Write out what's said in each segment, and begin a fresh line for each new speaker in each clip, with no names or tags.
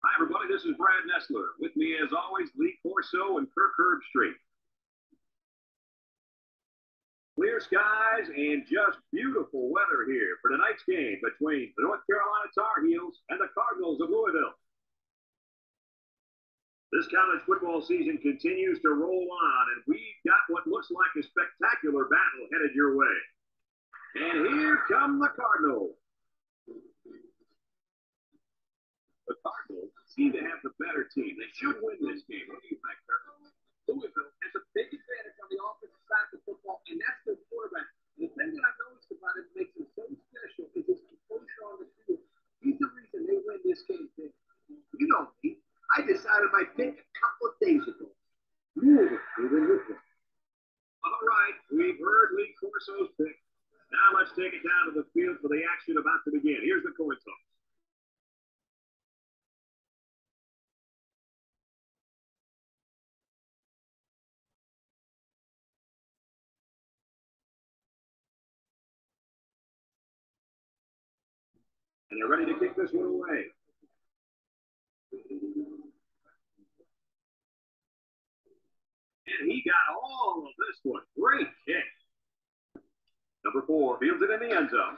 Hi, everybody. This is Brad Nessler. With me, as always, Lee Corso and Kirk Herbstreit. Clear skies and just beautiful weather here for tonight's game between the North Carolina Tar Heels and the Cardinals of Louisville. This college football season continues to roll on, and we've got what looks like a spectacular battle headed your way. And here come the Cardinals. The Cardinals seem to have the better team. They should win this game. What do you think, Kirk?
Louisville has a big advantage on the offensive side of the football, and that's their quarterback. And the thing that I've noticed about him makes him so special is his composure on the field. He's the reason they win this game. You know me. I decided my pick a couple of days ago. Louisville will win this one.
All right, we've heard Lee Corso's pick. Now let's take it down to the field for the action about to begin. Here's the coin toss. And they're ready to kick this one away. And he got all of this one. Great kick. Number 4 fields it in the end zone.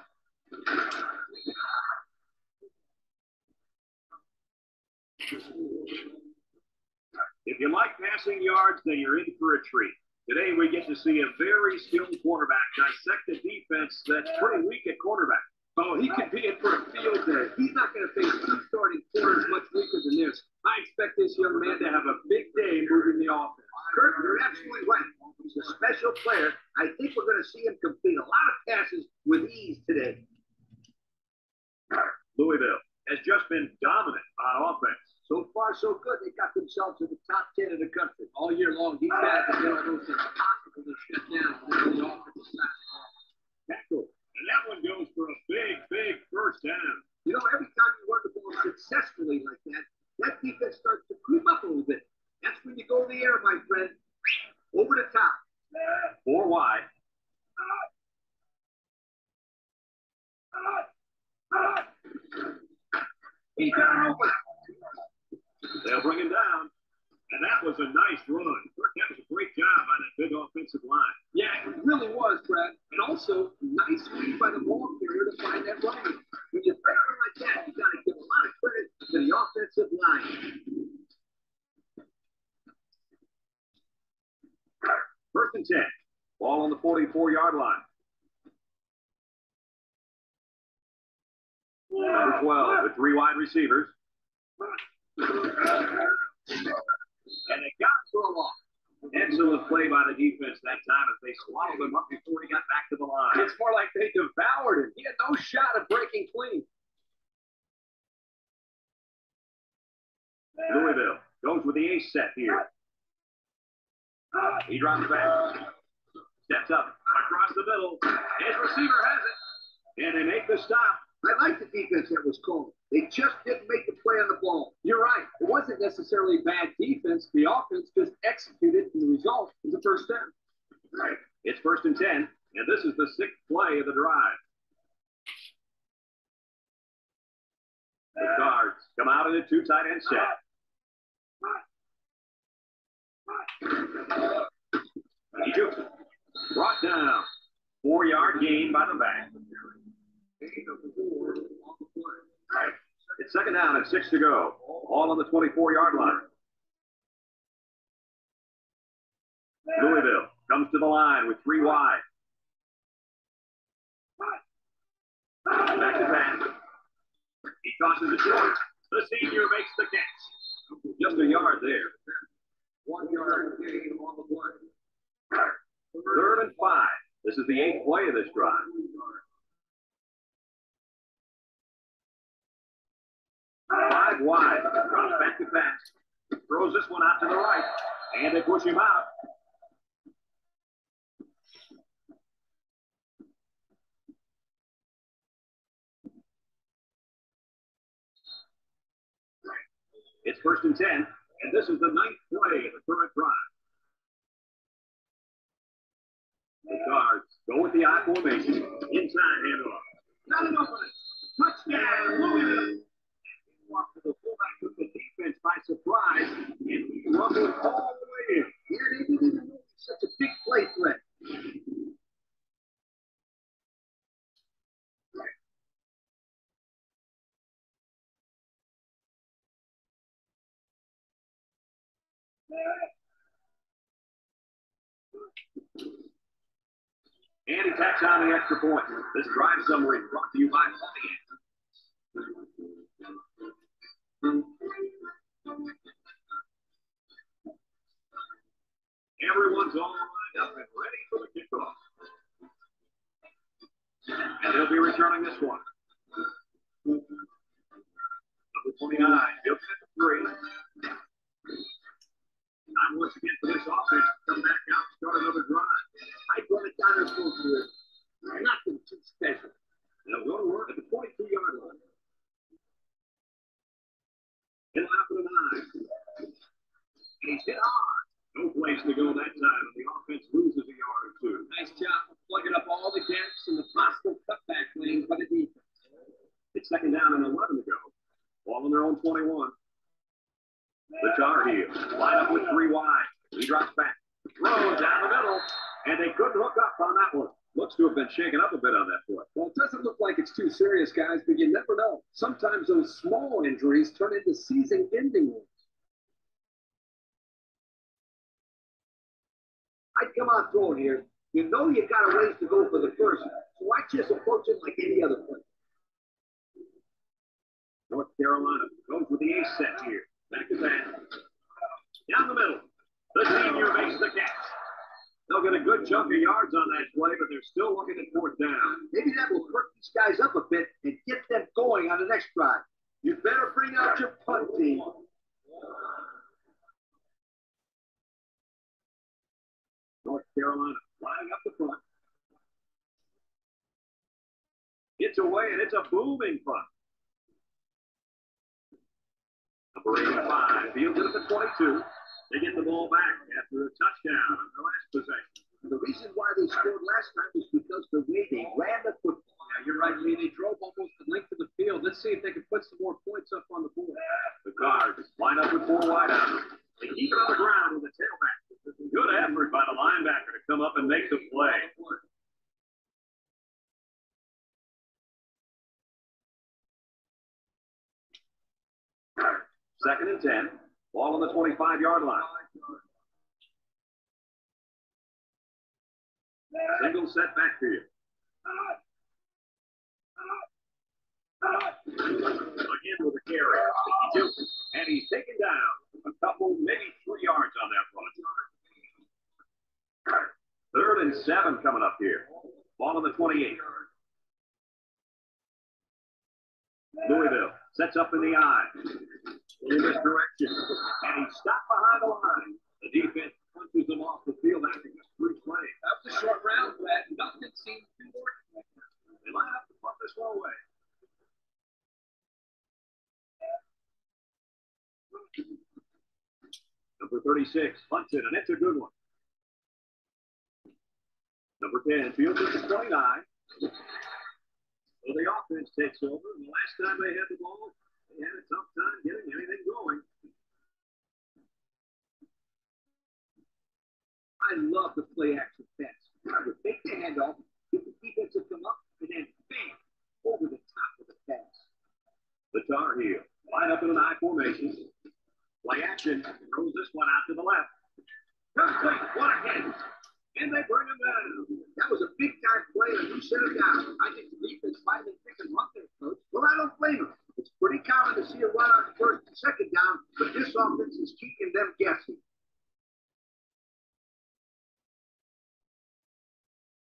If you like passing yards, then you're in for a treat. Today we get to see a very skilled quarterback dissect a defense that's pretty weak at quarterback.
Oh, he could be in for a field day. He's not going to face 2 starting quarters much weaker than this. I expect this young man to have a big day moving the offense.
Kurt, you're absolutely right. He's a special player. I think we're going to see him complete a lot of passes with ease today.
Louisville has just been dominant on offense.
So far, so good. They got themselves in the top 10 of the country.
All year long, these guys have been almost impossible to shut down on the offensive side.
Tackle. And that one goes for a big first down.
You know, every time you run the ball successfully like that, that defense starts to creep up a little bit. That's when you go in the air, my friend. Over the top.
4 wide.
He's got it open.
They'll bring him down. And that was a nice run. That was a great job by that big offensive line.
Yeah, it really was, Brad. And also, nice read by the ball carrier to find that running.
When you throw it like that, you got to give a lot of credit to the offensive line.
First and 10. Ball on the 44-yard line. Number 12 with 3 wide receivers. And they got to throw off. Excellent play by the defense that time as they swallowed him up before he got back to the line.
It's more like they devoured him. He had no shot at breaking clean.
Louisville goes with the ace set here. He drops back. Steps up across the middle. His receiver has it. And they make the stop.
I like the defense that was called. They just didn't make the play on the ball.
You're right. It wasn't necessarily bad defense. The offense just executed, and the result was a first down.
Right. It's first and 10, and this is the 6th play of the drive. The Cards come out in a 2 tight end set. Egypt brought down. 4-yard gain by the back. It's second down and 6 to go. All on the 24-yard line. Louisville comes to the line with 3 wide. Back to pass. He tosses it short. The senior makes the catch. Just a yard there.
1 yard gain on the play.
3rd and 5. This is the 8th play of this drive. Five wide. Drops back to pass. Throws this one out to the right. And they push him out. It's 1st and 10. And this is the 9th play of the current drive. The Cards go with the I formation. Inside handoff.
Not an opening. Touchdown, Louisville.
Walk to the fullback with the defense by surprise. And he rumbled all the way in.
Yeah, they didn't even know he's such a big play threat.
And he tacks on the extra point. This drive summary brought to you by Everyone's all lined up and ready for the kickoff. And he'll be returning this one. Number 29, Bills at the 3. Time once again for this offense to come back out and start another drive.
I brought it down as close to it. Nothing too special.
They'll go to work at the 22-yard line. He'll out for the 9. And he's hit hard. No place to go that time, and the offense loses a yard or 2.
Nice job of plugging up all the gaps and the possible cutback lanes by the defense.
It's second down and 11 to go. Ball on their own 21. The Tar Heels line up with 3 wide. He drops back. Throws down the middle. And they couldn't hook up on that one. Looks to have been shaken up a bit on that play.
Well, it doesn't look like it's too serious, guys, but you never know. Sometimes those small injuries turn into season-ending ones.
I'd come out throwing here. You know you got a ways to go for the first, so I just approach it like any other play.
North Carolina goes with the ace set here. Back to back. Down the middle. The senior makes the catch. They'll get a good chunk of yards on that play, but they're still looking at 4th down.
Maybe that will perk these guys up a bit and get them going on the next drive. You better bring out your punt team.
North Carolina lining up the front. It's away, and it's a booming punt. Number 85 fields it at the 22. They get the ball back after a touchdown on their last possession.
The reason why they scored last time is because the way they ran the football.
Yeah, you're right, Lee. They drove almost the length of the field. Let's see if they can put some more points up on the board.
The Cards line up with 4 wide out. They keep it on the ground with the tailback. Good effort by the linebacker to come up and make the play. Second and 10. Ball on the 25-yard line. Single set back to you. Again with a carry. And he's taken down a couple, maybe 3 yards on that one. 3rd and 7 coming up here. Ball on the 28. Louisville sets up in the eye. In this direction. And he's stopped behind the line. The defense punches them off the field after just 3 plays.
That was a short round, Brad. Nothing seemed to be working.
They line up to punt this one away. Number 36 punts it, and it's a good one. Number 10 fields it to 29. So the offense takes over, and the last time they had the ball, They had a tough time getting anything going.
I love the play action pass. I would take the handoff, get the defense to come up, and then bam, over the top of the pass.
The Tar Heel line up in an I formation. Play action, throws this one out to the left.
Complete, what a hit. And they bring him down. That was a big time play, and who set it down? I think the defense finally picking run their coach. Well, I don't blame him. It's pretty common to see a run on first and second down, but this offense is keeping them guessing.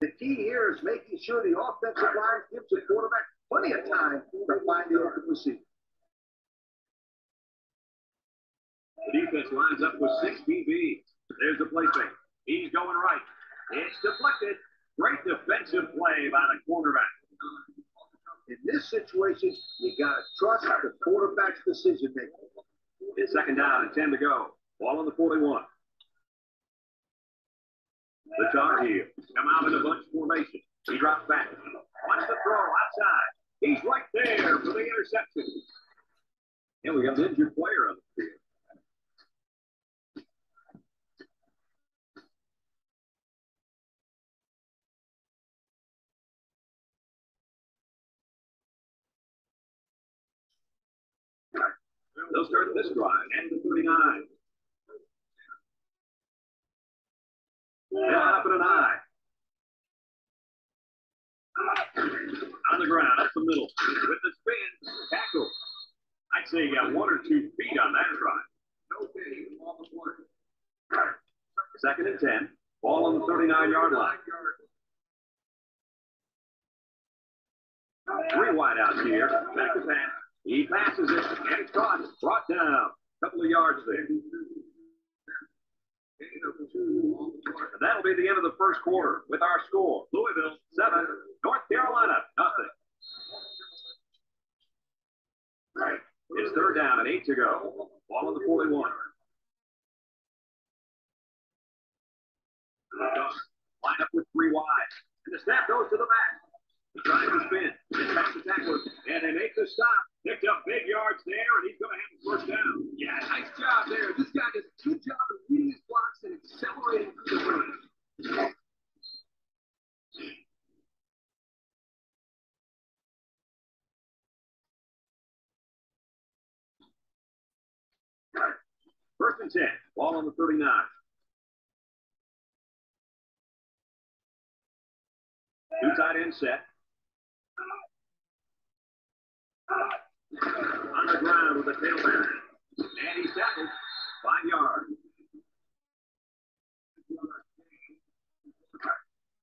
The key here is making sure the offensive line gives the quarterback plenty of time to find the open receiver.
The defense lines up with 6 DBs. There's the play fake. He's going right. It's deflected. Great defensive play by the quarterback.
In this situation, you got to trust the quarterback's decision making.
It's second down and 10 to go. Ball on the 41. The Tar Heel come out in a bunch formation. He drops back. Wants the throw outside. He's right there for the interception. And we got an injured player on the field. They'll start this drive at the 39. They'll line up in an I. On the ground, up the middle. With the spin, tackle. I'd say you got 1 or 2 feet on that drive. Okay, on the board. Second and 10. Ball on the 39-yard line. 3 wideouts here. Back to pass. He passes it, and it's caught. Brought down. Couple of yards there. And that'll be the end of the first quarter with our score. Louisville 7, North Carolina nothing. It's third down and 8 to go. Ball on the 41. Line up with 3 wide. And the snap goes to the back. He's trying to spin. It's back to tackler. And they make the stop. Picked up big yards there, and he's going to have the first down.
Yeah, nice job there. This guy does a good job of reading his blocks and accelerating through the range.
First and 10. Ball on the 39. Two tight end set. On the ground with the tailback. And he's tackled. 5 yards.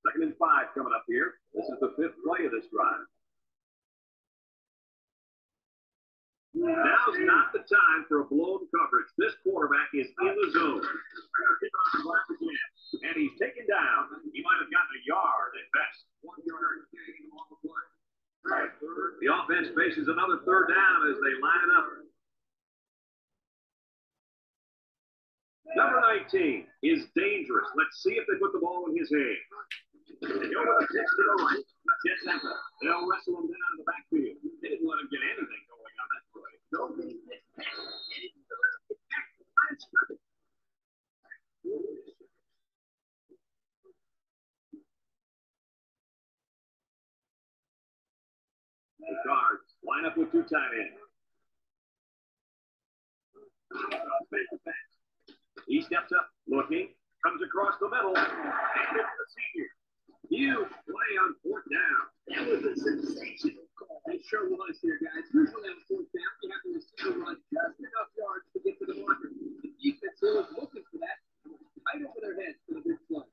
Second and 5 coming up here. This is the 5th play of this drive. Now's not the time for a blown coverage. This quarterback is in the zone. And he's taken down. He might have gotten a yard at best. 1 yard gain on the play. The offense faces another third down as they line it up. Number 19 is dangerous. Let's see if they put the ball in his hand. They go to the 6 to the right. Jets have it. They'll wrestle him down in the backfield. They didn't let him get anything going on that play. The Cards line up with 2 tight ends. He steps up, looking, comes across the middle, and it's the senior. Huge play on 4th down.
That was a sensational call. It sure was here, guys. Usually on 4th down, you have the receiver run just enough yards to get to the marker. The defense here was looking for that. It was right over their heads for the big play.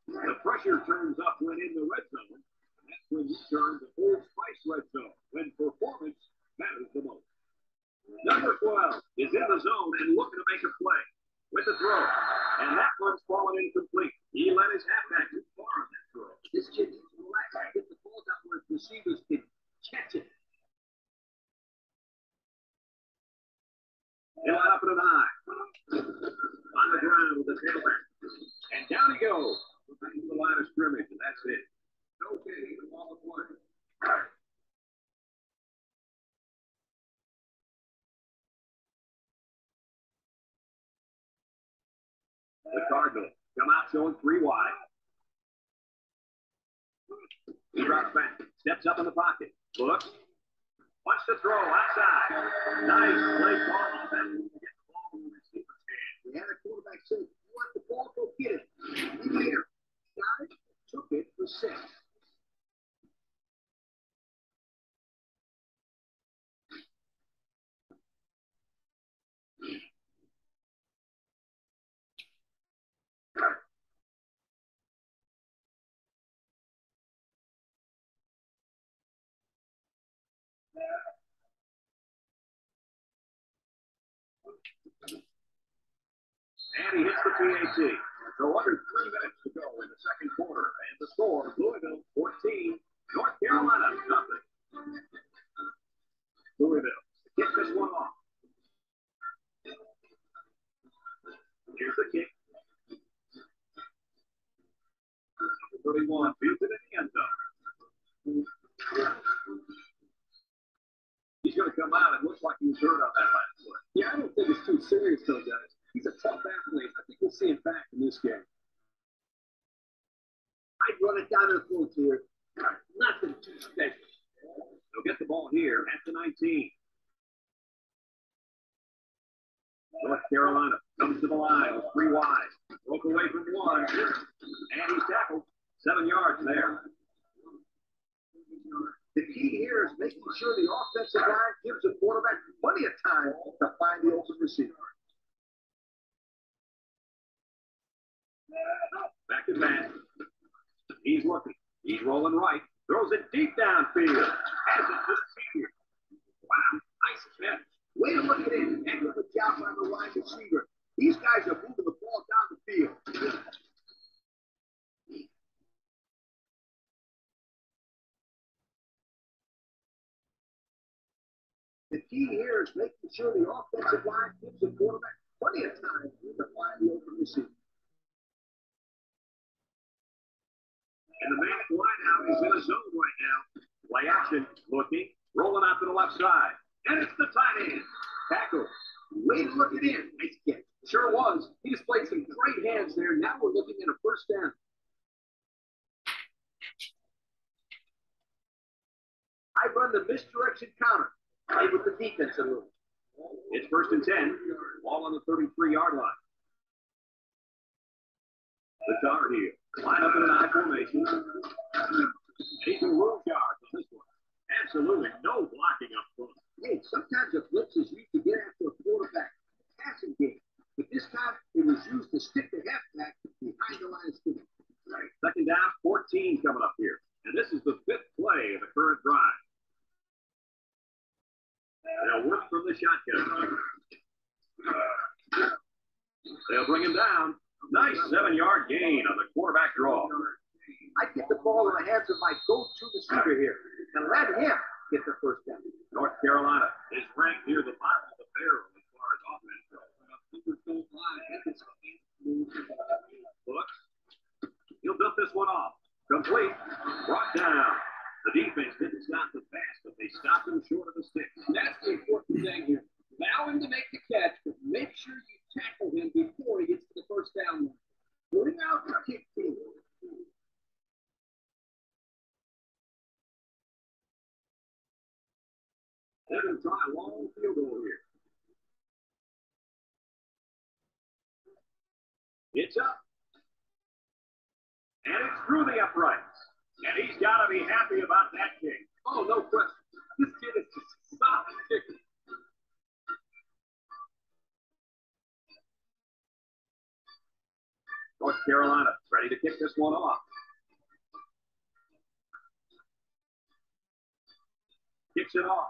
The pressure turns up when in the red zone. And that's when you turn to Old Spice red zone, when performance matters the most. Number 12 is in the zone and looking to make a play with the throw. And that one's fallen incomplete. He let his halfback too far on that throw.
This kid needs to relax and get the ball down where his receivers can catch it.
They line up in an I. On the ground with the tailback. And down he goes. Back to the line of scrimmage, and that's it. Okay, the ball of play. The Cardinals come out showing 3 wide. He drops back, steps up in the pocket, looks, wants to throw outside. Nice play call on that. Get the ball in the receiver's hand.
We had a quarterback say, "You want the ball? Go get it." In here, got it, took it for 6.
And he hits the PAT. So under 3 minutes to go in the second quarter. And the score, Louisville 14, North Carolina nothing. Louisville kick this one off. Here's the kick. Number 31 fields it in the end zone. He's going to come out. It looks like he was hurt on that last play.
Yeah, I don't think it's too serious, though, guys. He's a tough athlete. I think we'll see him back in this game.
I'd run it down the throat here. Nothing too special.
They'll get the ball here at the 19. North Carolina comes to the line with 3 wide. Broke away from 1. And he's tackled. 7 yards there.
The key here is making sure the offensive line gives the quarterback plenty of time to find the open receiver.
Back to back. He's looking. He's rolling right. Throws it deep downfield. Has it to the senior. Wow. Nice catch.
Way to look at it. Heck of a job on the wide receiver. These guys are moving the ball down the field. The key here is making sure the offensive line gives the quarterback plenty of time to find the open receiver.
And the man line out is in a zone right now. Play action. Looking. Rolling out to the left side. And it's the tight end. Tackle.
Way to look at it. Nice catch.
Sure was. He displayed some great hands there. Now we're looking at a first down.
I run the misdirection counter. Play with the defense a little.
It's 1st and 10. Ball on the 33-yard line. The Tar Heel. Line up in an I formation. He can lose yards on this one. Absolutely no blocking up front.
Hey, sometimes a blitz is used to get after a quarterback passing game. But this time, it was used to stick the halfback behind the line of scrimmage.
Right. 2nd down, 14 coming up here. And this is the 5th play of the current drive. They'll work from the shotgun. They'll bring him down. Nice 7-yard gain on the quarterback draw.
I get the ball in the hands of my go-to receiver here and let him get the first down.
North Carolina is ranked near the bottom of the barrel as far as offense goes. Looks. He'll dump this one off. Complete. Brought down. The defense didn't stop the pass, but they stopped him short of the sticks.
That's the important thing here. Allow him to make the catch, but make sure you tackle him before he gets to the first down line.
Bring out the kick field.
They're going to try a long field goal here. It's up. And it's through the uprights. And he's got to be happy about that kick.
Oh, no question. This kid is just stop kicking.
North Carolina ready to kick this one off. Kicks it off.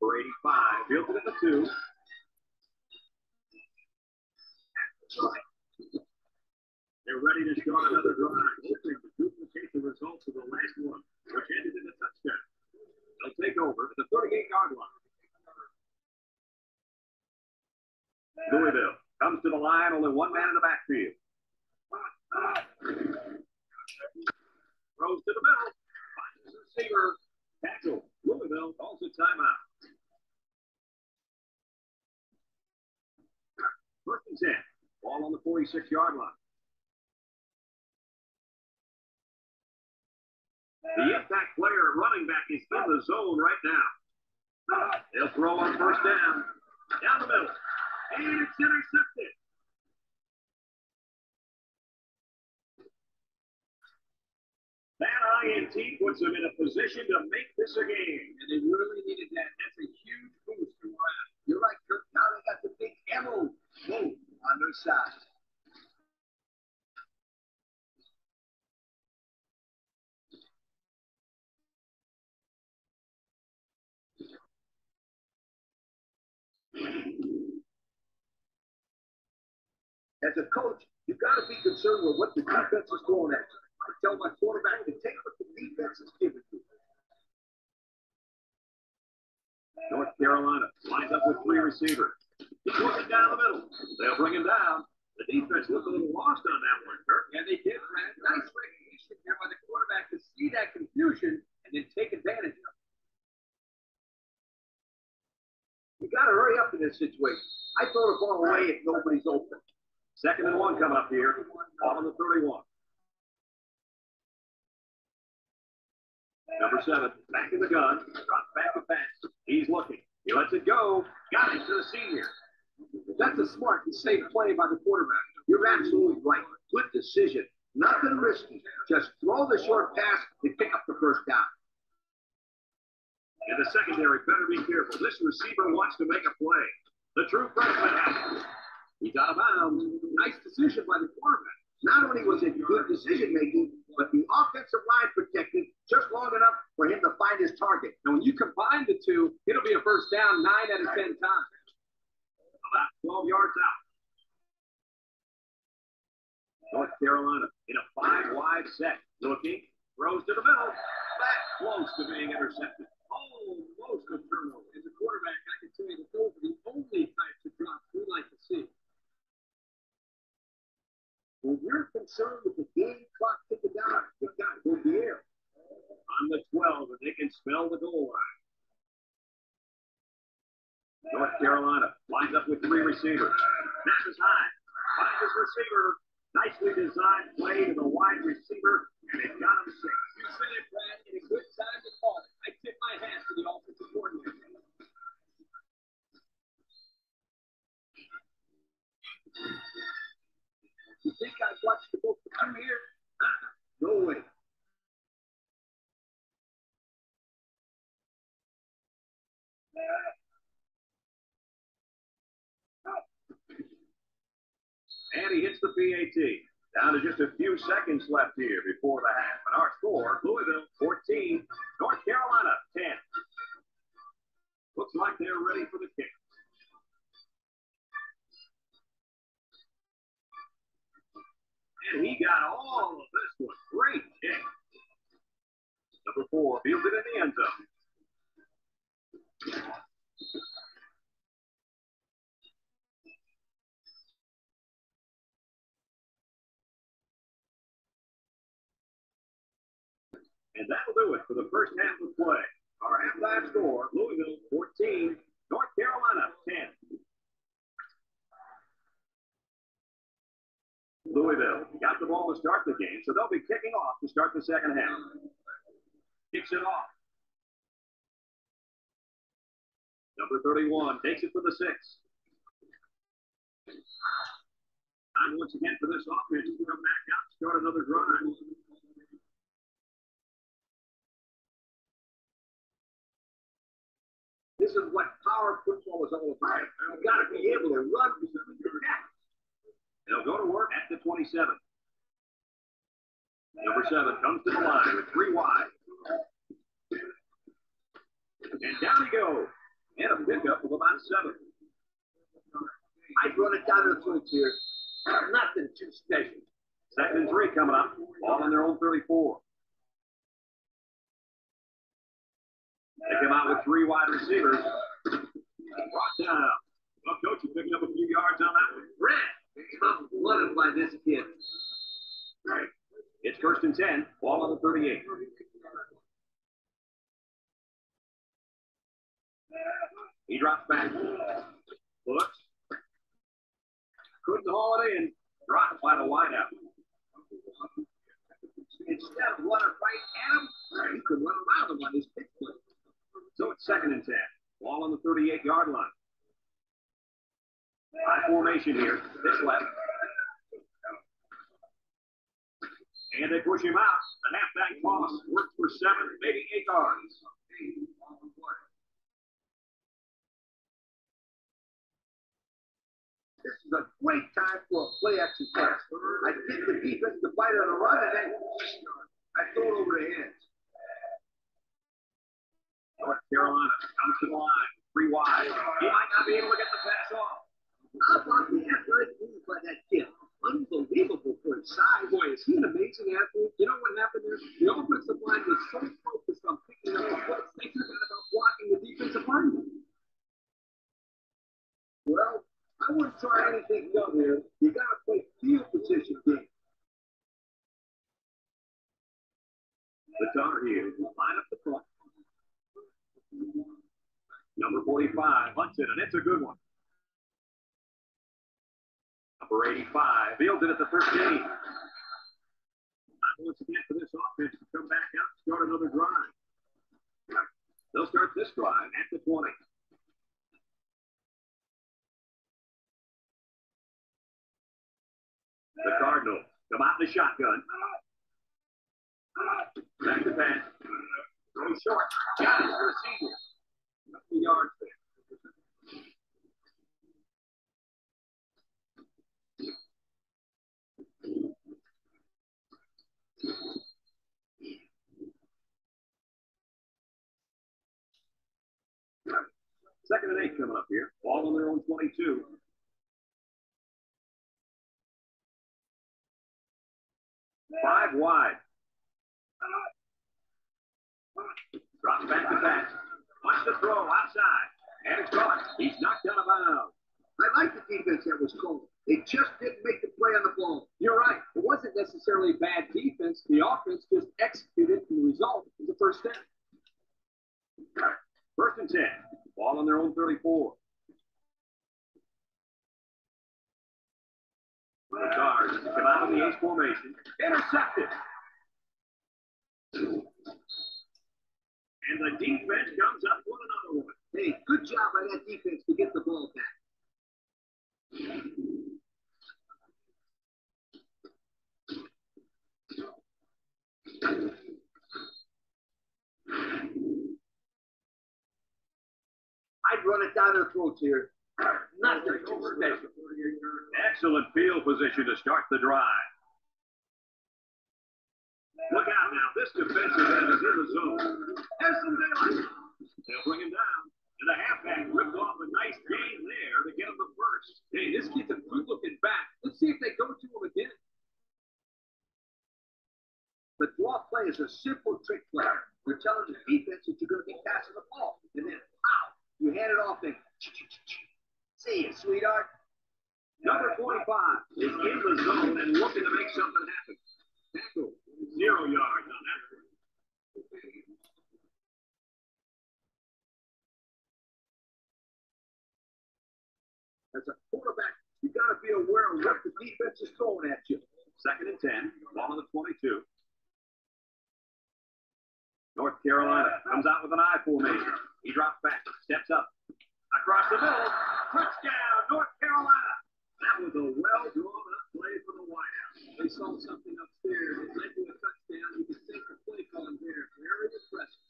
Number 85 fields it at the 2. They're ready to start another drive, hoping to duplicate the results of the last one, which ended in a touchdown. They'll take over at the 38-yard line. Louisville comes to the line, only one man in the backfield. Throws to the middle. Finds the receiver. Tackle. Louisville calls a timeout. and 10. Ball on the 46-yard line. The impact player running back is in the zone right now. They'll throw on first down. Down the middle. And it's intercepted. That INT puts them in a position to make this a game.
And they really needed that. That's a huge boost for morale. You're right, Kirk. Now they got the big ammo on their side. As a coach, you've got to be concerned with what the defense is throwing at you. I tell my quarterback to take what the defense is giving you.
North Carolina lines up with 3 receivers. He's looking down the middle. They'll bring him down. The defense looked a little lost on that one, Kirk.
Yeah, they did, Brad. Nice recognition there by the quarterback to see that confusion and then take advantage of it.
You got to hurry up in this situation. I throw the ball away if nobody's open.
2nd and 1 coming up here. Ball on the 31. Number 7, back in the gun. Drops back to pass. He's looking. He lets it go. Got it to the senior.
That's a smart and safe play by the quarterback. You're absolutely right. Good decision. Nothing risky. Just throw the short pass and pick up the first down.
And the secondary better be careful. This receiver wants to make a play. The true freshman has it. He's out of bounds.
Nice decision by the quarterback. Not only was it good decision making, but the offensive line protected just long enough for him to find his target.
And when you combine the two, it'll be a first down 9 out of 10 times.
About 12 yards out. North Carolina in a 5-wide set. Looking. Throws to the middle. Back close to being intercepted.
Almost a turnover. As a quarterback, I can tell you that those are the only types of drops we like to see.
When you're concerned with the game clock ticking down, you got to go the air.
On the 12, and they can smell the goal line. North Carolina lines up with 3 receivers. Snap is high. Finds his receiver. Nicely designed play to the wide receiver, and it got him 6.
You said it, Brad, in a good time to call it. I tip my hat to the offensive coordinator.
You think I've watched the both for 2 years? No way.
And he hits the PAT. Down to just a few seconds left here before the half. And our score, Louisville 14, North Carolina 10. Looks like they're ready for the kick. And he got all of this one. Great kick. Number 4 fielded in the end zone. And that'll do it for the first half of play. Our halftime score, Louisville 14, North Carolina 10. Louisville got the ball to start the game, so they'll be kicking off to start the second half. Kicks it off. Number 31 takes it for the 6. Time once again for this offense to come back out and start another drive.
This is what power football is all about. You've got to be able to run with them in your net.
They'll go to work at the 27. Number 7 comes to the line with 3 wide. And down he goes. And a pickup of about 7.
I'd run it down to the foot here. Nothing too special.
2nd and 3 coming up. Ball on their own 34. They come out with 3 wide receivers. Brought down. Well, coach, you're picking up a few yards on that one.
Red. I'm flooded by this kid.
Right. It's 1st and 10. Ball on the 38. He drops back. Looks. couldn't haul it in. Dropped by the wideout.
Instead of running right at him, he could run around him on his pitch play.
So it's 2nd and 10. Ball on the 38-yard line. High formation here. This left. And they push him out. The halfback toss works for 7, maybe 8 yards.
This is a great time for a play action pass. I get the defense to fight on a run, and then I throw it over the heads.
North Carolina comes to the line. 3 wide. He might not be able to get the pass off.
How about the athletic move by that kid? Unbelievable for his size.
Boy, is he an amazing athlete. You know what happened there? The offensive line was so focused on picking up the blitz, they forgot about blocking the defensive lineman.
Well, I wouldn't try anything young here. You got to play field position game.
The Tar Heels line up the front. Number 45 hunts it, and it's a good one. Number 85 fields it at the 13. Time once again for this offense to come back out and start another drive. They'll start this drive at the 20. The Cardinals come out in the shotgun. Back to pass. Go short. Got it for a senior. 2 yards there. Second and 8 coming up here. Ball on their own 22. Five wide. Drops back to pass. Wants to throw outside. And it's caught. He's knocked out of bounds.
I like the defense that was called. They just didn't make the play on the ball.
You're right. It wasn't necessarily bad defense. The offense just executed, and the result was the first down.
1st and 10. Ball on their own 34. The Cards come out in the ace formation. Intercepted. And the defense comes up with another one.
Hey, good job by that defense to get the ball back. I'd run it down their throats here. Not their overstation.
Excellent field position to start the drive. Look out now. This defensive end is in the zone.
There's some daylight.
They'll bring him down. And the halfback ripped off a nice gain there to get him the first.
Hey, this kid's a good-looking back. Let's see if they go to him again.
The draw play is a simple trick play. They're telling the defense that you're going to be passing the ball. And then, pow, you hand it off and see you, sweetheart.
Number 45 is in the zone and looking to make something happen. Tackle, 0 yards on that one.
As a quarterback, you got to be aware of what the defense is throwing at you.
2nd and 10, ball on the 22. North Carolina comes out with an I formation. He drops back, steps up, across the middle, touchdown, North Carolina. That was a well-drawn-up play for the wideout.
They saw something upstairs. It led to a touchdown. You can take the play calling there. Very impressive.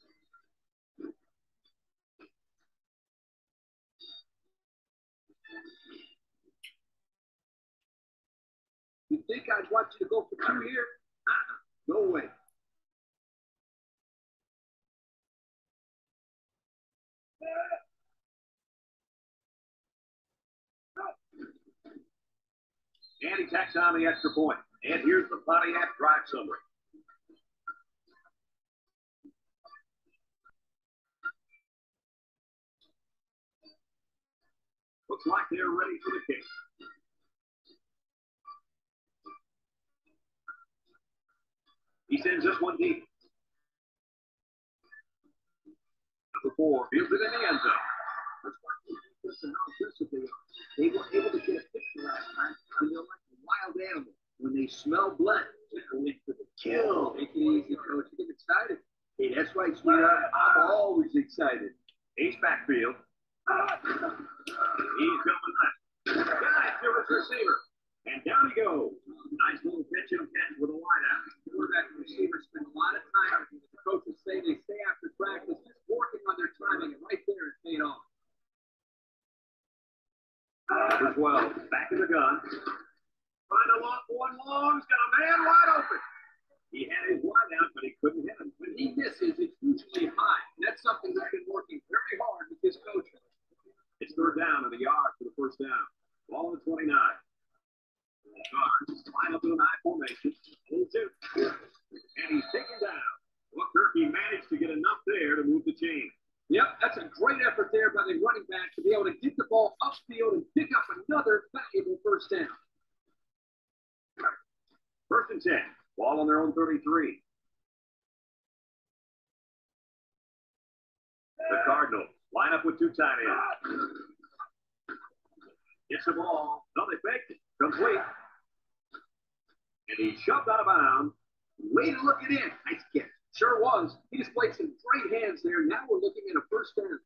You think I'd want you to go for 2 here? No way.
And he tacks on the extra point. And here's the Pontiac drive summary. Looks like they're ready for the kick. He sends this one deep. Number 4 fields it in the end zone.
That's why they how aggressive they are. They were able to get a picture last time. And they're like a wild animal. When they smell blood, they're going for the kill.
Take it easy, coach. You get excited.
Hey, that's right, sweetheart. I'm always excited.
Ace backfield. He's going left. Got it to his receiver. And down he goes. Nice little pitch and catch with a wideout.
Quarterback and receiver spend a lot of time. The coaches say they stay after practice, just working on their timing, and right there it paid off.
Number 12, back in the gun. Trying to lock one long. He's got a man wide open. He had his wideout, but he couldn't hit him.
When he misses, it's usually high. And that's something he's been working very hard with his coach.
It's third down and a yard for the first down. Ball at 29. Guards line up in an I formation. 2-2. And he's taken down. Well, Kirky managed to get enough there to move the chain.
Yep, that's a great effort there by the running back to be able to get the ball upfield and pick up another valuable first down.
First and 10. Ball on their own 33. The Cardinals line up with two tight ends. Gets the ball. No, they faked it. Complete. And he shoved out of bounds.
Way to look it in. Nice catch.
Sure was. He displayed some great hands there. Now we're looking at a first down.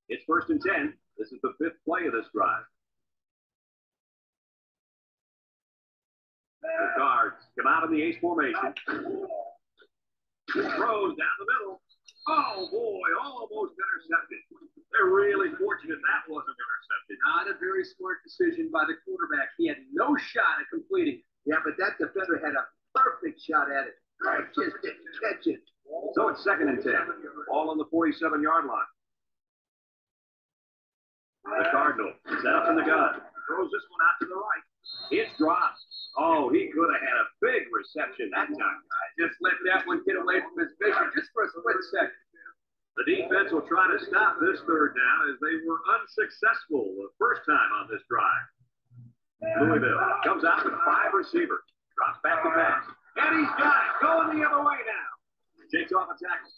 It's first and 10. This is the fifth play of this drive. The Guards come out in the ace formation. Throws down the middle. Oh, boy, almost intercepted. They're really fortunate that wasn't intercepted.
Not a very smart decision by the quarterback. He had no shot at completing.
Yeah, but that defender had a perfect shot at it. Just didn't catch it.
So it's second and 10. All on the 47-yard line. The Cardinal set up in the gun. Throws this one out to the right. It's dropped. Oh, he could have had a big reception that time.
I just let that one get away from his vision just for a split second.
The defense will try to stop this third down as they were unsuccessful the first time on this drive. Louisville comes out with 5 receivers. Drops back to pass. And he's got it. Going the other way now. Takes off a tackle.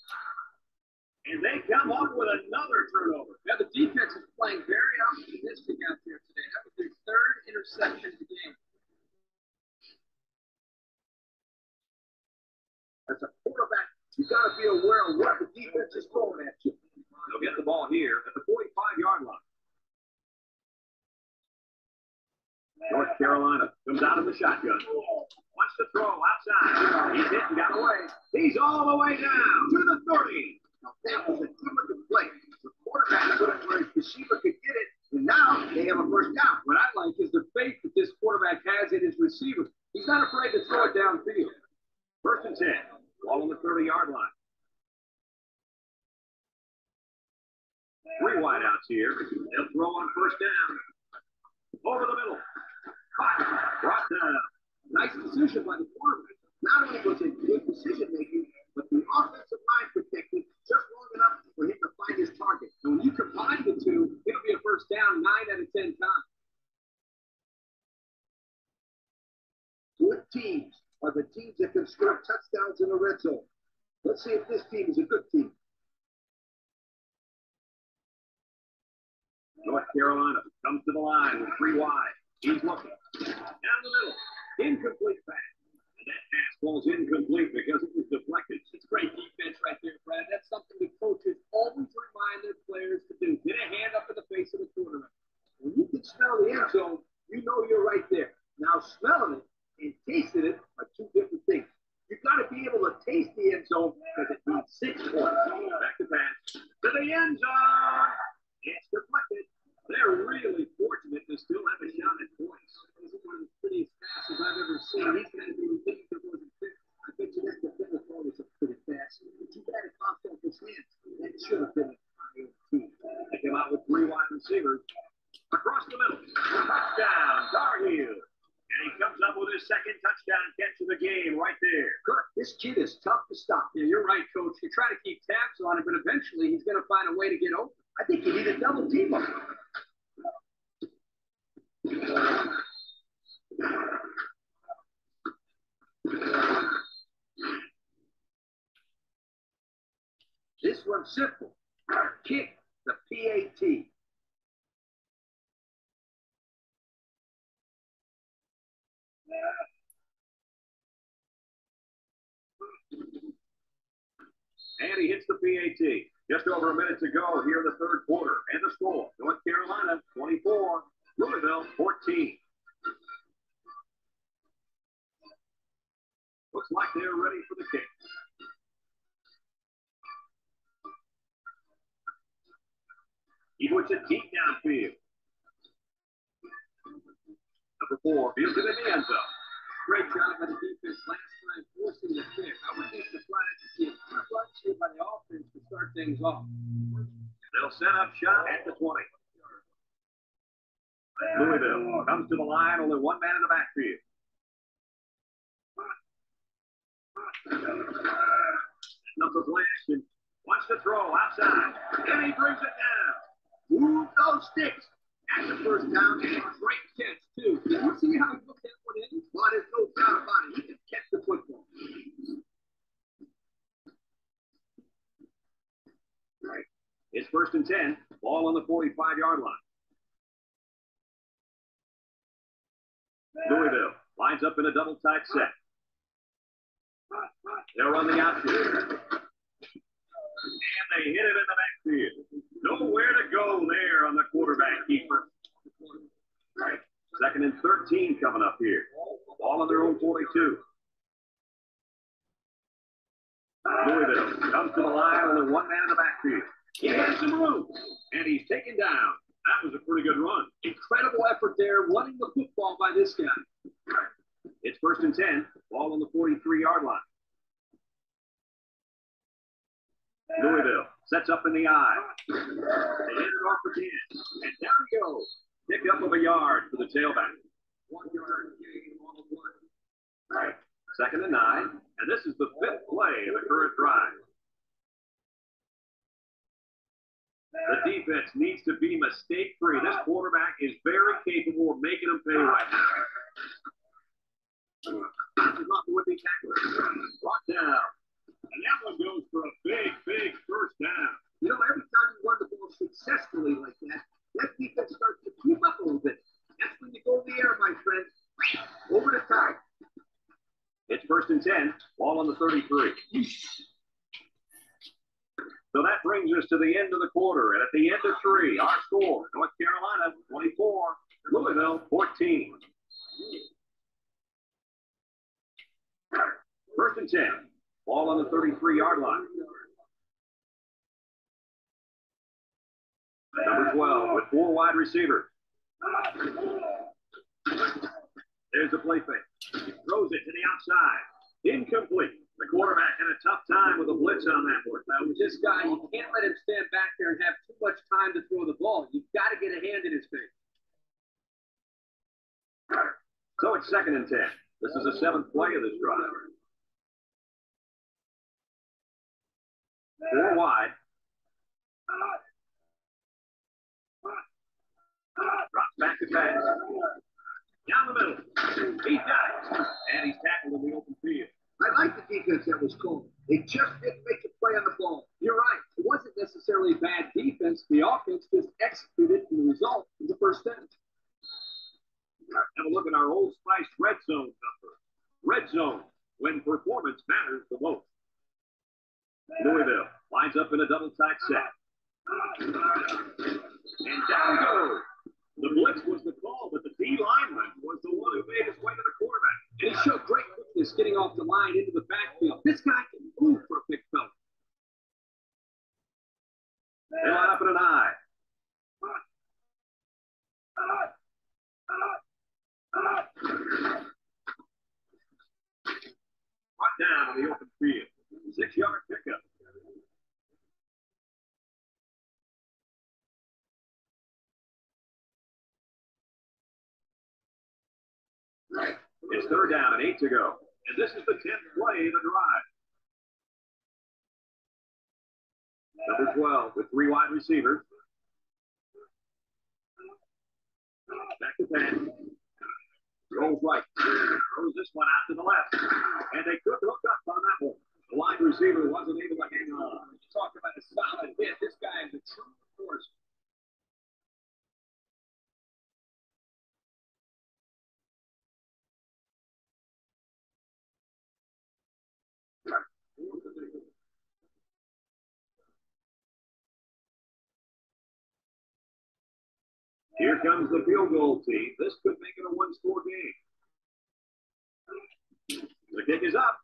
And they come up with another turnover.
Yeah, the defense is playing very optimistic out there today. That was their third interception of the game.
As a quarterback, you got to be aware of what the defense is throwing at you.
They'll get the ball here at the 45-yard line. North Carolina comes out in the shotgun. Wants to throw outside. He's hit and got away. He's all the way down to the 30.
Now, that was a good play. The quarterback put it where his receiver could get it, and now they have a first down.
What I like is the faith that this quarterback has in his receiver. He's not afraid to throw it downfield.
First and 10. Ball on the 30-yard line. 3 wideouts here. They'll throw on first down. Over the middle. Caught. Brought down.
Nice decision by the quarterback.
Not only was it good decision-making, but the offensive line protected just long enough for him to find his target.
And when you combine the two, it'll be a first down 9 out of 10 times.
Good teams are the teams that can score touchdowns in the red zone. Let's see if this team is a good team.
North Carolina comes to the line with 3 wide. He's looking. Down the middle. Incomplete pass. And that pass falls incomplete because it was deflected.
It's great defense right there, Brad. That's something the coaches always remind their players to do. Get a hand up in the face of the quarterback.
When you can smell the end zone, you know you're right there. Now, smelling it and tasting it are 2 different things. You've got to be able to taste the end zone because it means 6 points.
Back to pass. To the end zone. It's deflected. They're really fortunate to still have a shot at points.
This is one of the prettiest passes I've ever seen. He's going to be relieved it wasn't fit.
I bet you that defender thought it was a pretty pass. But you got it off his hands. That should have been an IOT.
They come out with 3 wide receivers. Across the middle. Touchdown, Tar Heel. And he comes up with his second touchdown catch of the game right there.
Kirk, this kid is tough to stop.
Yeah, you're right, Coach. You try to keep tabs on him, but eventually he's going to find a way to get open.
I think you need a double team up. This one's simple. Kick. The PAT.
And he hits the PAT. Just over a minute to go here in the third quarter. And the score, North Carolina 24, Louisville 14. Looks like they're ready for the kick. He puts it deep downfield. Number 4 fields it in the end zone.
Great job by the defense last time forcing the pick. I would be surprised to see a few runs here by the offense to start things off.
They'll set up shop at the 20. Louisville comes to the line, only one man in the backfield. Number play action. Wants to throw outside. And he brings it down.
Move those sticks. That's the first down. And a great catch, too. Did you see how he put that one in? Well, there's no doubt about it. He can catch the football.
Right. It's 1st and 10. Ball on the 45-yard line. Louisville lines up in a double tight set. They'll run the option. And they hit it in the backfield. Nowhere to go there on the quarterback keeper. Right. 2nd and 13 coming up here. Ball on their own 42. Louisville comes to the line, only one man in the backfield. He has some room, and he's taken down. That was a pretty good run.
Incredible effort there, running the football by this guy.
It's 1st and 10. Ball on the 43-yard line. Louisville sets up in the eye. They hit it off again. And down he goes. Pick up of a yard for the tailback.
1 yard gain on the 1.
Right. 2nd and 9. And this is the 5th play of the current drive. The defense needs to be mistake-free. This quarterback is very capable of making them pay right now. With the tackler. Brought down. And that one goes for a big, big first down.
You know, every time you run the ball successfully like that, that defense starts to keep up a little bit. That's when you go in the air, my friend. Over the top.
It's 1st and 10. Ball on the 33. So that brings us to the end of the quarter. And at the end of 3, our score, North Carolina 24, Louisville 14. 1st and 10. Ball on the 33-yard line. Number 12 with 4 wide receivers. There's the play fake. Throws it to the outside. Incomplete. The quarterback had a tough time with a blitz on that one.
Now, with this guy, you can't let him stand back there and have too much time to throw the ball. You've got to get a hand in his face.
So it's 2nd and 10. This is the 7th play of this drive. 4 wide. Drops back to pass. Down the middle. He got it. And he's tackled in the open field.
I like the defense that was called. They just didn't make a play on the ball.
You're right. It wasn't necessarily bad defense. The offense just executed, and the result is the first down.
Have a look at our Old Spice Red Zone number. Red Zone, when performance matters the most. Louisville lines up in a double tight set. And down he goes. The blitz was the call, but the D lineman was the one who made his way to the quarterback.
And he showed great quickness getting off the line into the backfield. This guy can move for a big fella.
They line up in an eye. Brought down in the open field. 6-yard pickup. It's 3rd down and 8 to go. And this is the 10th play of the drive. Number 12 with 3 wide receivers. Back to pass. Rolls right. Throws this one out to the left. And they could hook up on that one. The wide receiver wasn't able to hang on.
You talk about a solid hit. This guy is a true force.
here comes the field goal team. This could make it a one-score game. The kick is up.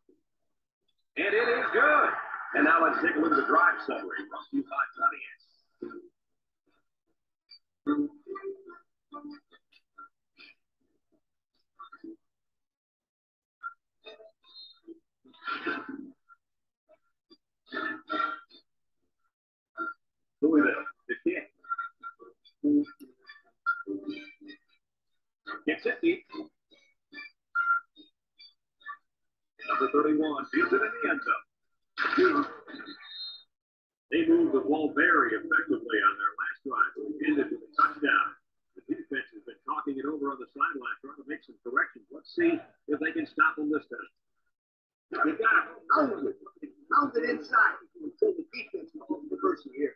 And it is good. And now let's take a look at the drive summary from 2-5 Louisville, the kick. Kicks it deep. Number 31 feeds it in the end zone. They moved the ball very effectively on their last drive, which ended with a touchdown. The defense has been talking it over on the sideline, trying to make some corrections. Let's see if they can stop them this time.
You got to pound it inside until the defense calls the person here.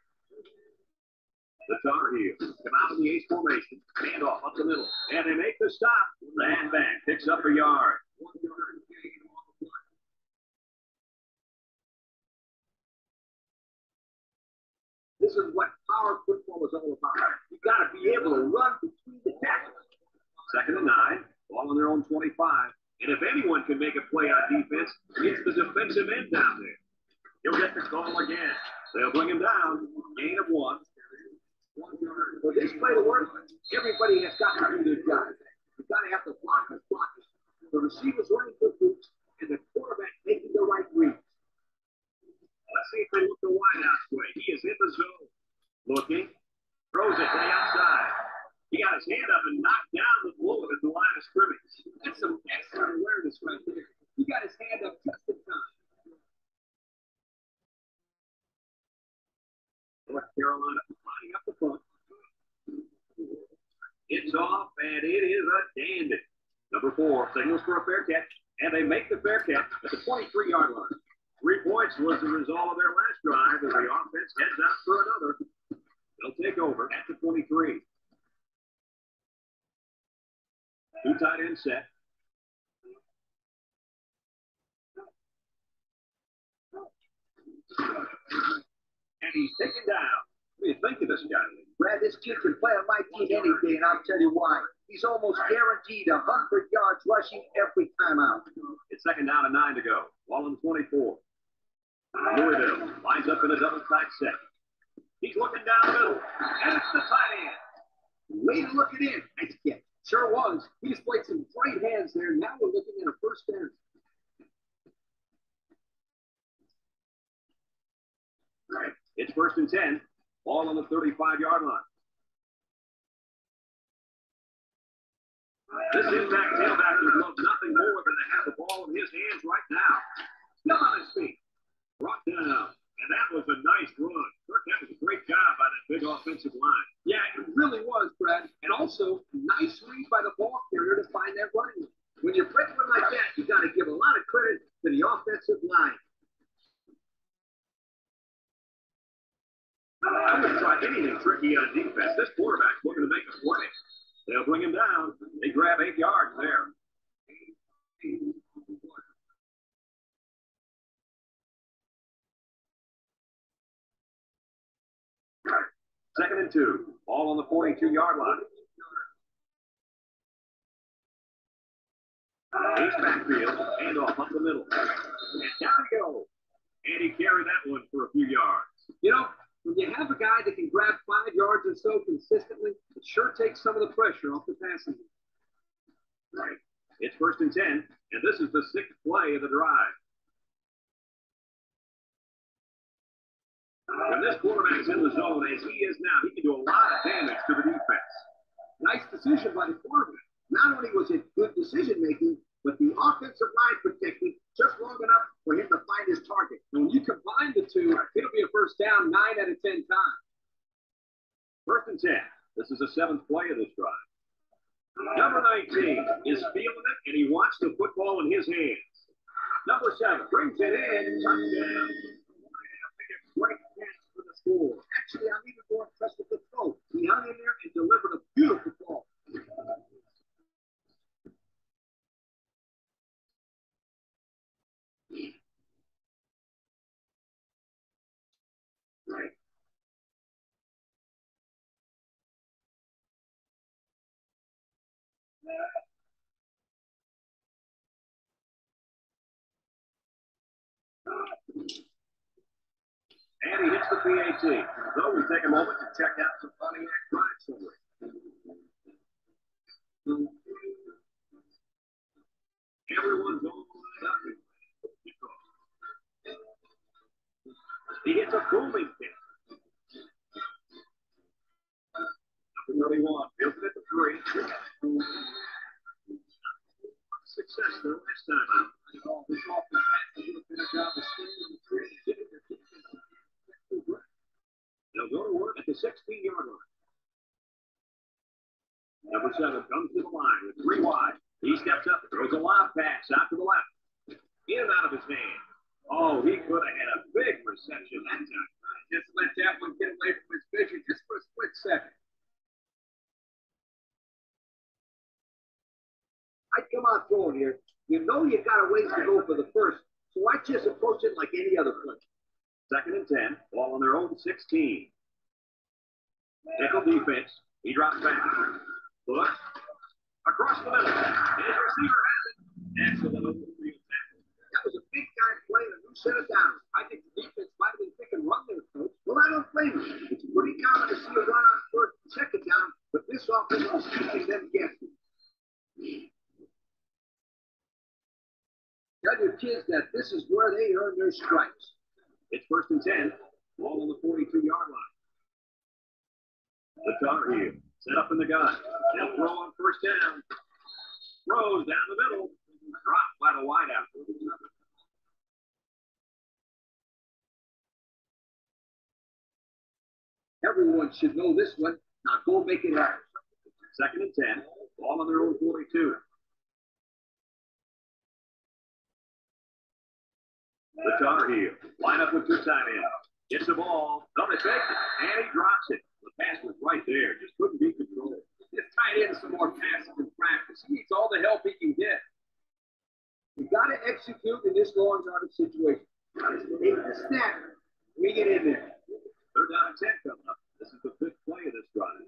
The Tar Heels come out in the ace formation, hand off up the middle, and they make the stop. Man back picks up a yard. 1 yard gain on the play.
This is what power football is all about. You got to be able to run between the tackles.
2nd and 9, ball on their own 25. And if anyone can make a play on defense, it's the defensive end down there. He'll get the call again. They'll bring him down. Gain of 1.
For this play to work, everybody has got to do their job. You've got to have the blockers blocking, the receivers running good routes, and the quarterback making the right reads.
Let's see if they look the wideout's way. He is in the zone. Looking. Throws it to the outside. He got his hand up and knocked down the bullet at the line of scrimmage.
That's some excellent awareness right there. He got his hand up just in time.
North Carolina lining up the front. It's off, and it is a dandy. Number 4 signals for a fair catch, and they make the fair catch at the 23-yard line. 3 points was the result of their last drive as the offense heads out for another. They'll take over at the 23. 2 tight end set. And he's taken down. What do you think of this guy?
Brad, this kid can play on my team any day, and I'll tell you why. He's almost guaranteed 100 yards rushing every time out.
It's 2nd down and 9 to go. Ball on the 24. Louisville lines up in a double tight set. He's looking down the middle, and it's the tight end.
Way to look it in. Nice kick. Sure was. He displayed some great hands there. Now we're looking at a first down.
It's 1st and 10. Ball on the 35-yard line. This impact tailback would love nothing more than to have the ball in his hands right now. Still on his feet. Brought down. And that was a nice run. Kirk, that was a great job by that big offensive line.
Yeah, it really was, Brad. And also, nice read by the ball carrier to find that running. When you break one like that, you got to give a lot of credit to the offensive line.
I wouldn't try anything tricky on defense. This quarterback's looking to make a play. They'll bring him down. They grab 8 yards there. Second and 2. Ball on the 42-yard line. He's backfield. Hand off up the middle. And down we go. And he carried that one for a few yards.
You know, when you have a guy that can grab 5 yards or so consistently, it sure takes some of the pressure off the passing.
Right. It's 1st and 10, and this is the 6th play of the drive. When this quarterback's in the zone, as he is now, he can do a lot of damage to the defense.
Nice decision by the quarterback. Not only was it good decision-making, but the offensive line protected just long enough for him to find his target. And when you combine the two, it'll be a first down 9 out of 10 times.
1st and 10. This is the 7th play of this drive. Number 19 is feeling it, and he wants the football in his hands. Number 7 brings it in. Touchdown. Great catch for the score.
Actually, I'm even more impressed with the throw. He hung in there and delivered a beautiful ball.
Right. And he hits the PAT. So we take a moment to check out some Pontiac drive summary. Everyone's all lined up. He hits a booming kick. Number 31, built it at the 3. Success their last time out. This offense has to do a better job of staying in the 3 and getting their defense. They'll go to work at the 16-yard line. Number 7 comes to the line with 3 wide. He steps up and throws a lob pass out to the left. In and out of his hand. Oh, he could have had a big reception that time.
Just let that one get away from his vision just for a split second.
I'd come out throwing here. You know you got a ways to go for the first, so I just approach it like any other play.
2nd and 10, ball on their own 16. Nickel defense. He drops back. Look. Across the middle. His receiver has it. Excellent open field tackle.
That was a big-time play, and who set it down? I think the defense might have been thinking run there, coach. Well, I don't blame him. It's pretty common to see a run on 1st and 2nd down, but this offense was keeping them guessing. Tell your kids that this is where they earn their stripes.
It's 1st and 10. Ball on the 42-yard line. The Tar Heel set up in the gun. They'll throw on 1st down. Throws down the middle. Dropped by the wideout.
Everyone should know this one. Now go make it happen.
2nd and 10. Ball on their own 42. The Tar Heel line up with 2 tight ends. Gets the ball. Don't mistake it. And he drops it. The pass was right there. Just couldn't be controlled.
This tight end some more passes in practice. He needs all the help he can get.
You got to execute in this long yardage situation. Take the snap. We get in there.
3rd down and 10 coming up. This is the 5th play of this drive.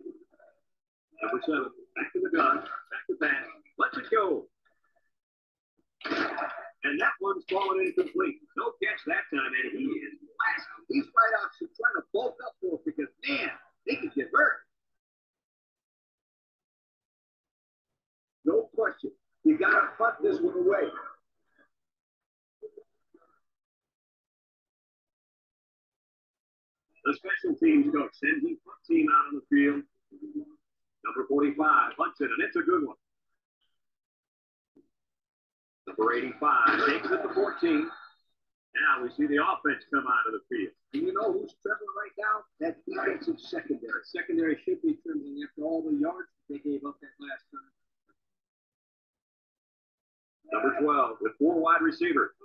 Number 7, back to the gun. Back to pass. Let's it go. And that one's fallen incomplete. No catch that time, and he is blasted.
These wideouts are trying to bulk up for it because, man, they could get hurt. No question. You got to punt this one away.
The special teams coach sends his punt team out on the field. Number 45 punts it, and it's a good one. Number 85 takes it to 14. Now we see the offense come out of the field.
And you know who's trembling right now? That defensive secondary. Secondary should be trembling after all the yards they gave up that last time.
Number 12 with 4 wide receivers.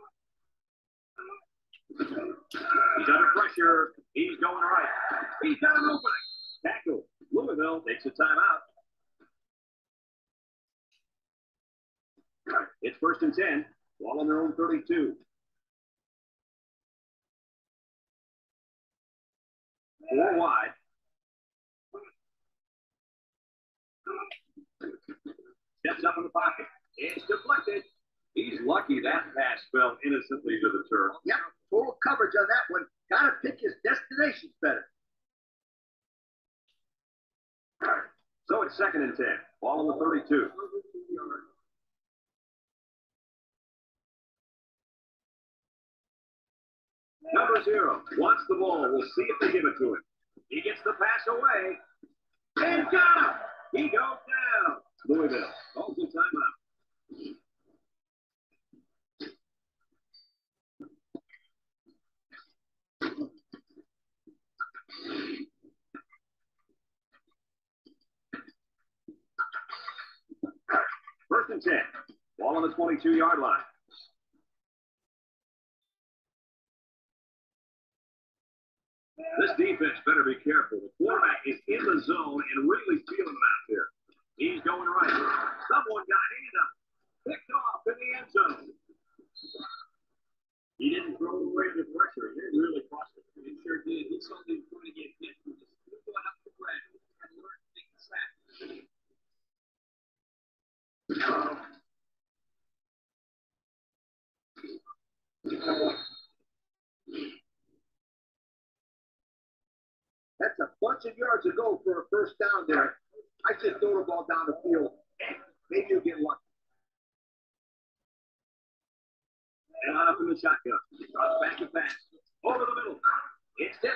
He's under pressure. He's going right. He's got an opening. Tackle. Louisville takes a timeout. It's 1st and 10. Ball on their own 32. 4 wide. Steps up in the pocket. It's deflected. He's lucky that pass fell innocently to the turf.
Yep, total coverage on that one. Got to pick his destinations better.
So it's 2nd and 10. Ball on the 32. Number 0 wants the ball. We'll see if they give it to him. He gets the pass away. And got him. He goes down. Louisville calls the timeout. First and 10. Ball on the 22-yard line. This defense better be careful. The quarterback is in the zone and really feeling it out there. He's going right. Someone got hand up. Picked off in the end zone. He didn't throw away the pressure. It really cost him.
He sure did. He saw he was going to get hit. He was just going up the ground and learn to take the sack.
bunch of yards to go for a first down there. I just throw the ball down the field. Maybe you'll get lucky.
And line up in the shotgun. Runs back to pass. Over the middle. It's tipped.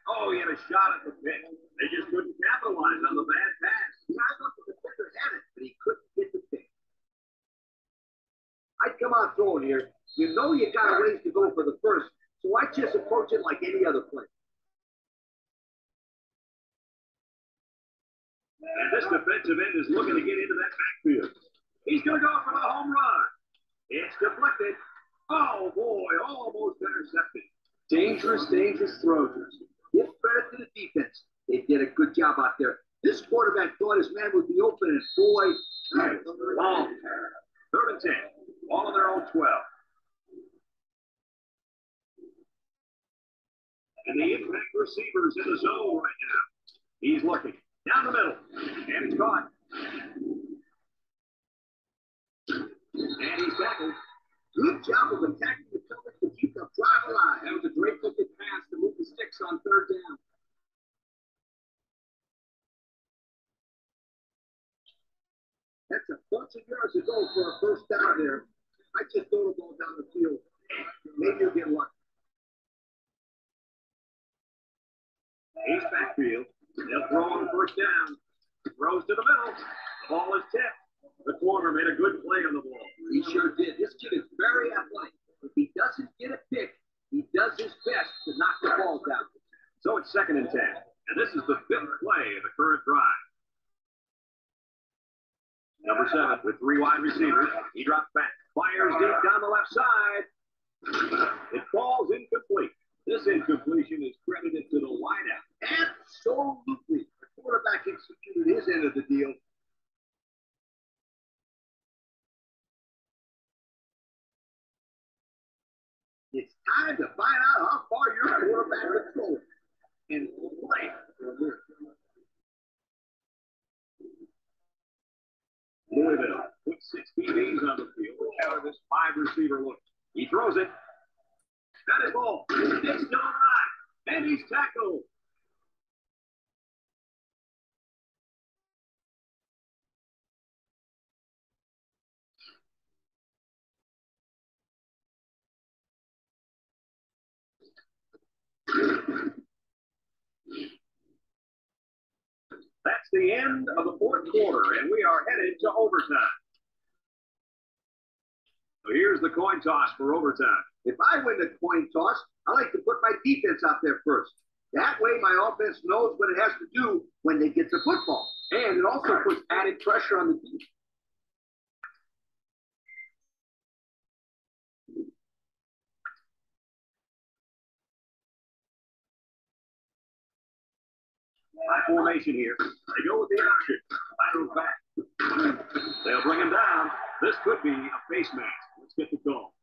Oh, he had a shot at the pick. They just couldn't capitalize on the bad pass.
Yeah, I thought the defender had it, but he couldn't get the pick. I'd come out throwing here. You know you got a ways to go for the first, so I just approach it like any other play.
And this defensive end is looking to get into that backfield. He's going to go for the home run. It's deflected. Oh, boy, almost intercepted.
Dangerous, dangerous throws. Give credit to the defense. They did a good job out there. This quarterback thought his man would be open, and boy,
ball. 3rd and 10. All on their own 12. And the impact receiver's in the zone right now. He's looking down the middle. And it's caught. And he's tackled.
Good job of attacking the coverage to keep the drive alive.
That was a great looking pass to move the sticks on 3rd down.
That's a bunch of yards to go for a first down there. I just throw the ball down the field. Maybe you'll get lucky.
He's backfield. They'll throw on 1st down. Throws to the middle. The ball is tipped. The corner made a good play on the ball.
He sure did. This kid is very athletic. If he doesn't get a pick, he does his best to knock the ball down.
So it's 2nd and 10. And this is the 5th play of the current drive. Number 7 with 3 wide receivers. He drops back. Fires deep down the left side. It falls incomplete. This incompletion is credited to the wideout.
Absolutely. The quarterback executed his end of the deal. It's time to find out how far your quarterback can throw and play.
Louisville put 6 DBs on the field to counter this 5-receiver look. He throws it. That is ball. It's still alive. And he's tackled. That's the end of the 4th quarter, and we are headed to overtime. So here's the coin toss for overtime.
If I win the coin toss, I like to put my defense out there first. That way my offense knows what it has to do when they get the football. And it also puts added pressure on the defense.
High formation here. They go with the option. Lateral back. They'll bring him down. This could be a face mask. Let's get the call.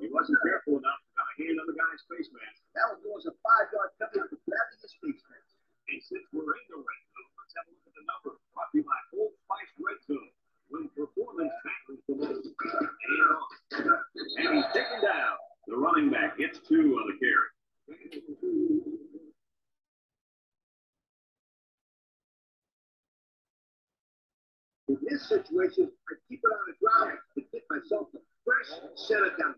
He wasn't careful enough to got a hand on the guy's face mask.
That was a 5-yard penalty for grabbing his face mask.
And since we're in the red zone, let's have a look at the numbers. Brought to you by Old Spice Red Zone. When performance matters the most. And he's taken down. The running back gets 2 on the carry.
In this situation, I keep it on the ground and get myself a fresh set of down.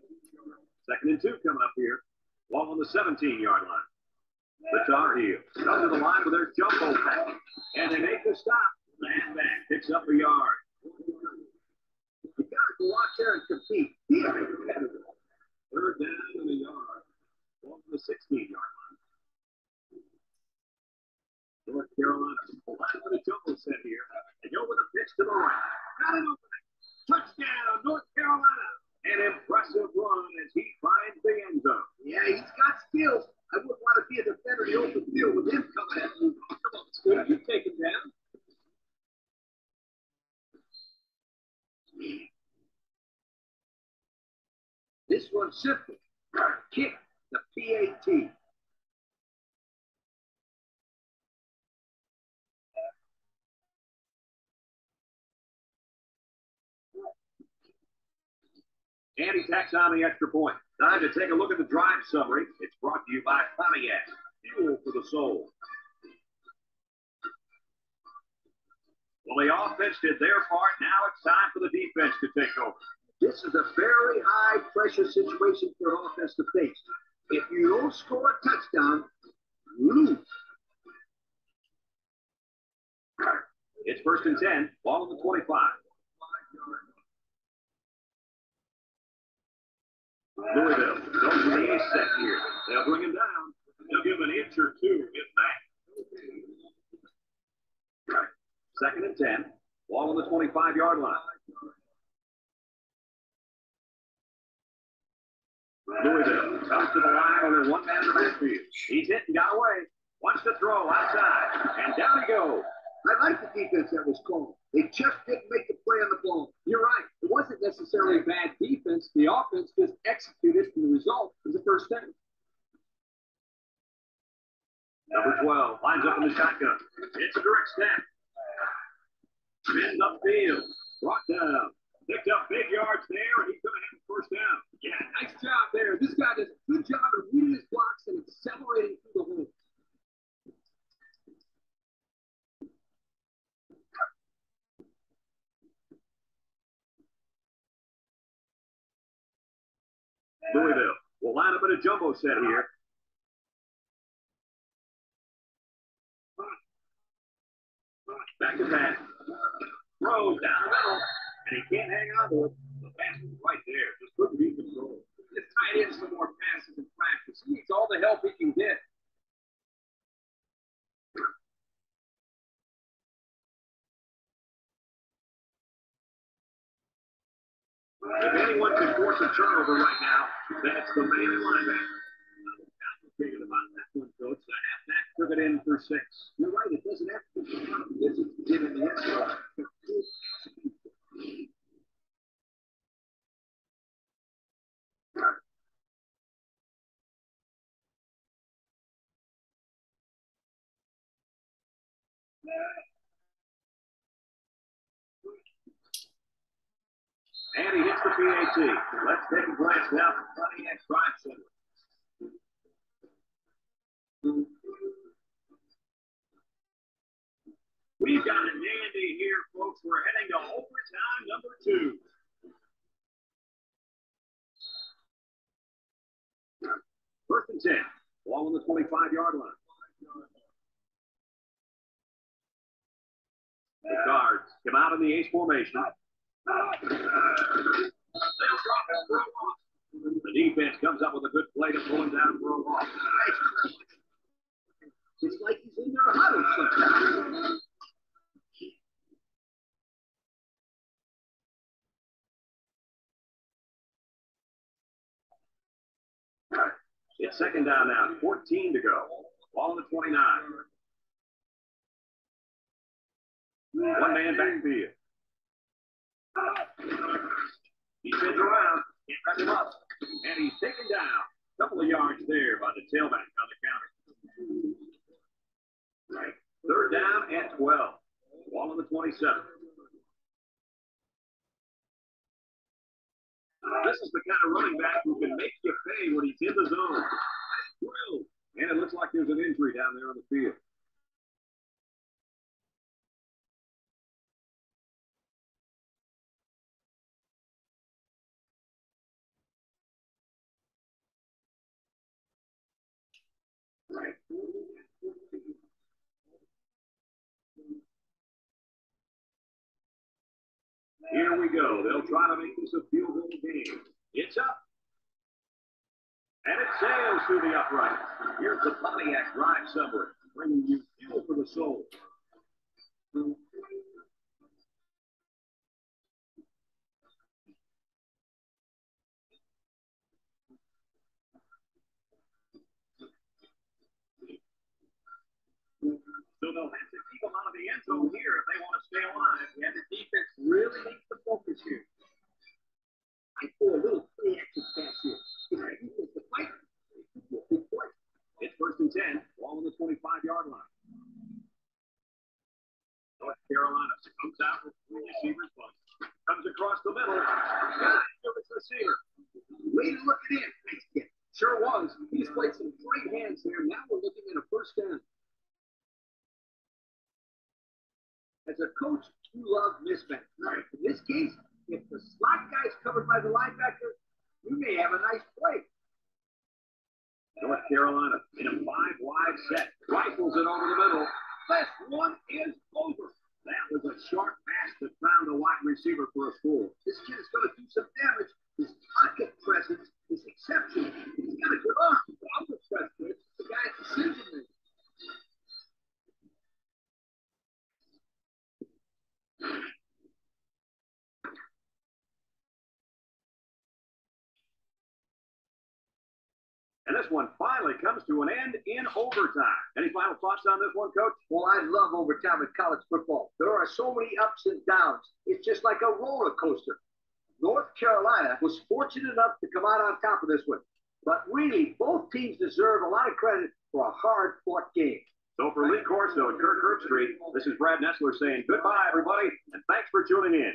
2nd and 2 coming up here. Ball on the 17-yard line. The Tar Heels come to the line with their jumbo package. And they make the stop. And back picks up a yard.
You got to go out there and compete. Be a competitor.
3rd down and a yard. Ball on the 16-yard line. North Carolina line with a jumbo set here. They go with a pitch to the right. Got an opening. Touchdown, North Carolina. An impressive run as he finds the end zone.
Yeah, he's got skills. I wouldn't want to be a defender in the open field with him coming at me.
Oh, come on, Scooter. You take him down.
This one's simple. Kick the PAT.
And he tacks on the extra point. Time to take a look at the drive summary. It's brought to you by Pontiac. Fuel for the soul. Well, the offense did their part. Now it's time for the defense to take over.
This is a very high-pressure situation for offense to face. If you don't score a touchdown, you lose.
It's 1st and 10. Ball on the 25. Louisville goes to the A set here. They'll bring him down. They'll give an inch or two, if that. 2nd and 10. Ball on the 25-yard line. Louisville comes to the line, only one man in the backfield. He's hit and got away. Wants to throw outside, and down he goes.
I like the defense that was called. They just didn't make the play on the ball. You're right. It wasn't necessarily a bad defense. The offense just executed, and the result was a first down.
Number 12 lines up in the shotgun. It's a direct snap. Spins upfield. Brought down. Picked up big yards there, and he's going to have the first down.
Yeah, nice job there. This guy does a good job of reading his blocks and accelerating through the hole.
Louisville will line up in a jumbo set here. Back to back. Throws down the middle, and he can't hang on to it. The pass is right there. Just couldn't be controlled.
This tight end some more passes in practice. He needs all the help he can get.
If anyone can force a turnover right now, then it's the main linebacker. Complicated about that one, Coach. The halfback took it in for 6.
You're right. It doesn't have to be competition to get in the end zone.
And he hits the PAT. Let's take a glance now at the Pontiac Drive Center. We've got a dandy here, folks. We're heading to overtime number 2. First and 10. Ball on the 25-yard line. The guards come out in the ace formation. They'll drop it for a loss. The defense comes up with a good play to pull him down for a loss.
It's like he's in their huddle sometimes.
It's 2nd down now, 14 to go. Ball on the 29. One man backfield. He spins around, can't wrap him up, and he's taken down. A couple of yards there by the tailback on the counter. 3rd down at 12. Ball on the 27. This is the kind of running back who can make you pay when he's in the zone. And it looks like there's an injury down there on the field. Here we go. They'll try to make this a field goal game. It's up. And it sails through the upright. Here's the Pontiac Drive Summary, bringing you fuel for the soul. So they'll have to keep them out of the end zone here if they want to stay alive.
And the defense really needs to focus here. I threw a little play action pass here. It's the fight.
It's 1st and 10. Ball on the 25-yard line. North Carolina comes out with 3 receivers. Comes across the middle. Got it to his receiver.
Way to look it in. Nice kick. Sure was. He displayed some great hands there. Now we're looking at a first down. As a coach, you love mismatch. Right. In this case, if the slot guy's covered by the linebacker, you may have a nice play.
North Carolina in a 5-wide set. Rifles it over the middle.
This one is over.
That was a sharp pass that found the wide receiver for a score.
This kid is going to do some damage. His pocket presence is exceptional. He's got a good arm. I'm impressed with the guy's decision making.
And this one finally comes to an end in overtime. Any final thoughts on this one, Coach?
Well, I love overtime in college football. There are so many ups and downs. It's just like a roller coaster. North Carolina was fortunate enough to come out on top of this one. But really, both teams deserve a lot of credit for a hard-fought game.
So for Lee Corso and Kirk Herbstreit, this is Brad Nessler saying goodbye, everybody, and thanks for tuning in.